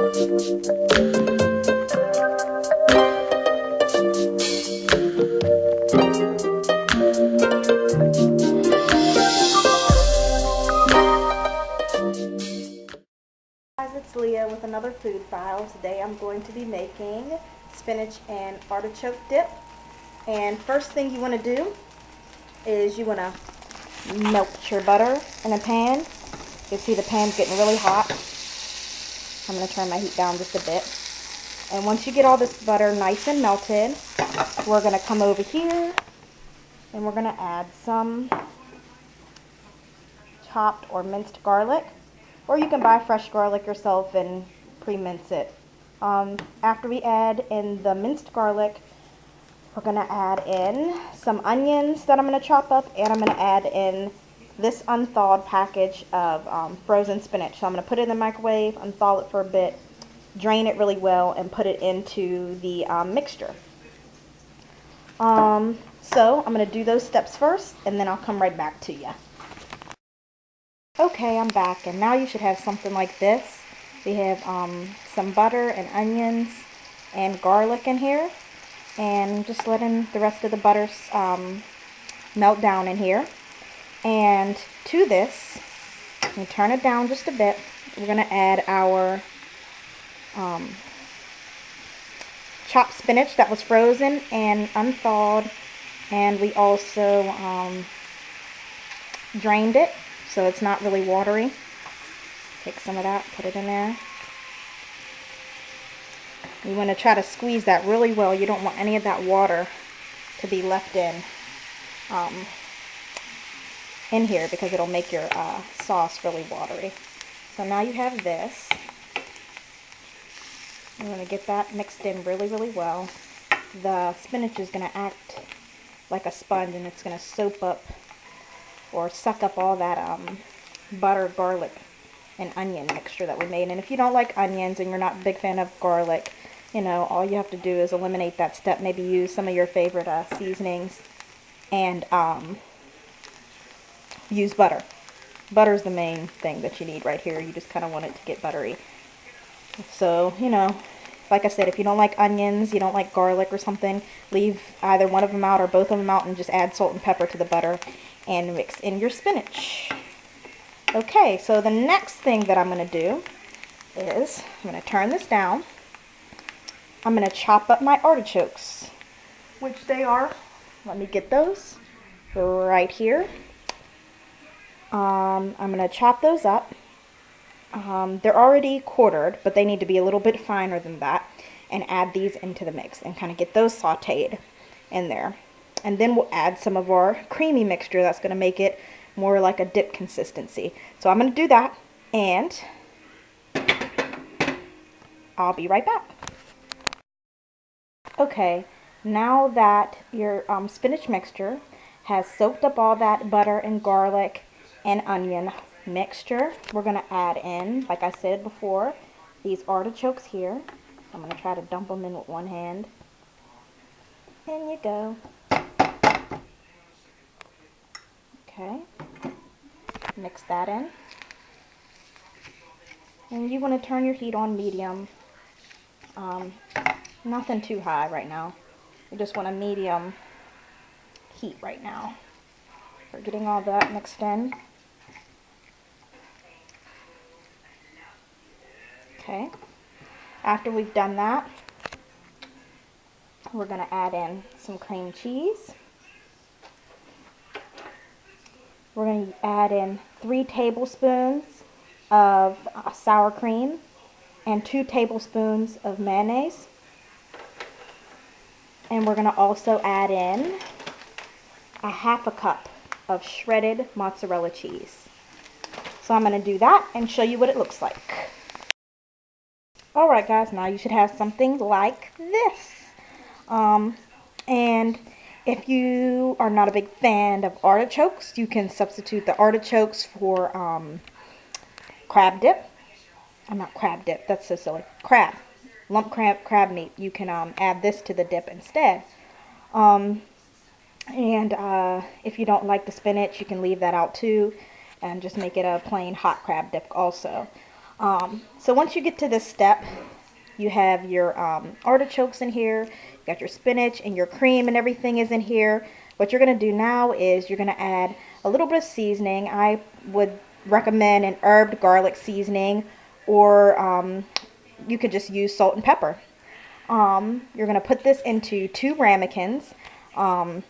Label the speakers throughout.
Speaker 1: It's Leah with another food file. Today I'm going to be making spinach and artichoke dip. And first thing you want to do is you want to melt your butter in a pan. You see the pan's getting really hot. I'm going to turn my heat down just a bit. And once you get all this butter nice and melted, we're going to come over here and we're going to add some chopped or minced garlic. Or you can buy fresh garlic yourself and pre-mince it. After we add in the minced garlic, we're going to add in some onions that I'm going to chop up, and I'm going to add in this unthawed package of frozen spinach. So I'm going to put it in the microwave, unthaw it for a bit, drain it really well, and put it into the mixture. So I'm going to do those steps first, and then I'll come right back to you. Okay, I'm back, and now you should have something like this. We have some butter and onions and garlic in here, and just letting the rest of the butter melt down in here. And to this, we turn it down just a bit. We're going to add our chopped spinach that was frozen and unthawed, and we also drained it. So it's not really watery. Take some of that, put it in there. You want to try to squeeze that really well. You don't want any of that water to be left in here, because it'll make your sauce really watery. So now you have this. I'm going to get that mixed in really, really well. The spinach is going to act like a sponge, and it's going to soak up or suck up all that butter, garlic, and onion mixture that we made. And if you don't like onions and you're not a big fan of garlic, you know, all you have to do is eliminate that step. Maybe use some of your favorite seasonings, and use butter. Butter's the main thing that you need right here. You just kind of want it to get buttery. So, you know, like I said, if you don't like onions, you don't like garlic or something, leave either one of them out or both of them out, and just add salt and pepper to the butter and mix in your spinach. Okay, so the next thing that I'm going to do is I'm going to turn this down. I'm going to chop up my artichokes, which they are, let me get those, right here. I'm going to chop those up. They're already quartered, but they need to be a little bit finer than that, and add these into the mix and kind of get those sauteed in there. And then we'll add some of our creamy mixture that's going to make it more like a dip consistency. So I'm going to do that, and I'll be right back. Okay, now that your spinach mixture has soaked up all that butter and garlic and onion mixture, we're going to add in, like I said before, these artichokes here. I'm going to try to dump them in with one hand. In you go. Okay, mix that in. And you want to turn your heat on medium. Nothing too high right now. You just want a medium heat right now. We're getting all that mixed in. Okay, after we've done that, we're going to add in some cream cheese. We're going to add in 3 tablespoons of sour cream and 2 tablespoons of mayonnaise. And we're going to also add in a half a cup of shredded mozzarella cheese. So I'm going to do that and show you what it looks like. Alright guys, now you should have something like this. And if you are not a big fan of artichokes, you can substitute the artichokes for crab dip. Not crab dip, that's so silly. Crab. Lump crab meat. You can add this to the dip instead. If you don't like the spinach, you can leave that out too and just make it a plain hot crab dip also. So once you get to this step, you have your artichokes in here, you got your spinach and your cream and everything is in here. What you're going to do now is you're going to add a little bit of seasoning. I would recommend an herbed garlic seasoning, or you could just use salt and pepper. You're going to put this into 2 ramekins. And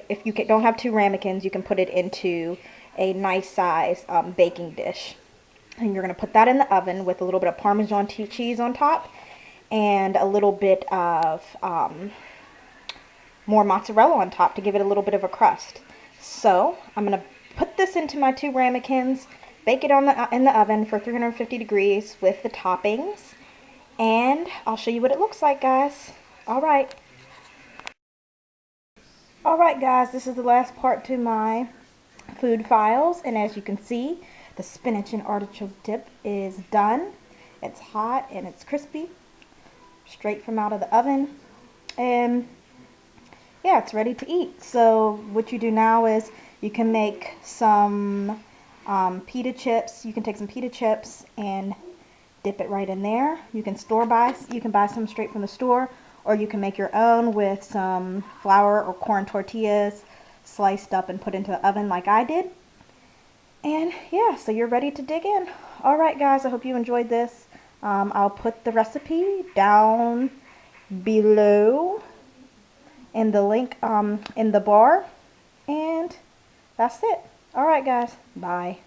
Speaker 1: if you don't have 2 ramekins, you can put it into a nice size baking dish. And you're going to put that in the oven with a little bit of Parmesan cheese on top and a little bit of more mozzarella on top to give it a little bit of a crust. So I'm going to put this into my 2 ramekins, bake it in the oven for 350 degrees with the toppings, and I'll show you what it looks like, guys. Alright guys, this is the last part to my food files, and as you can see, the spinach and artichoke dip is done. It's hot and it's crispy, straight from out of the oven, and yeah, it's ready to eat. So what you do now is you can make some pita chips. You can take some pita chips and dip it right in there. You can buy some straight from the store, or you can make your own with some flour or corn tortillas sliced up and put into the oven like I did. And yeah, so you're ready to dig in. Alright guys, I hope you enjoyed this. I'll put the recipe down below in the link in the bar. And that's it. Alright guys, bye.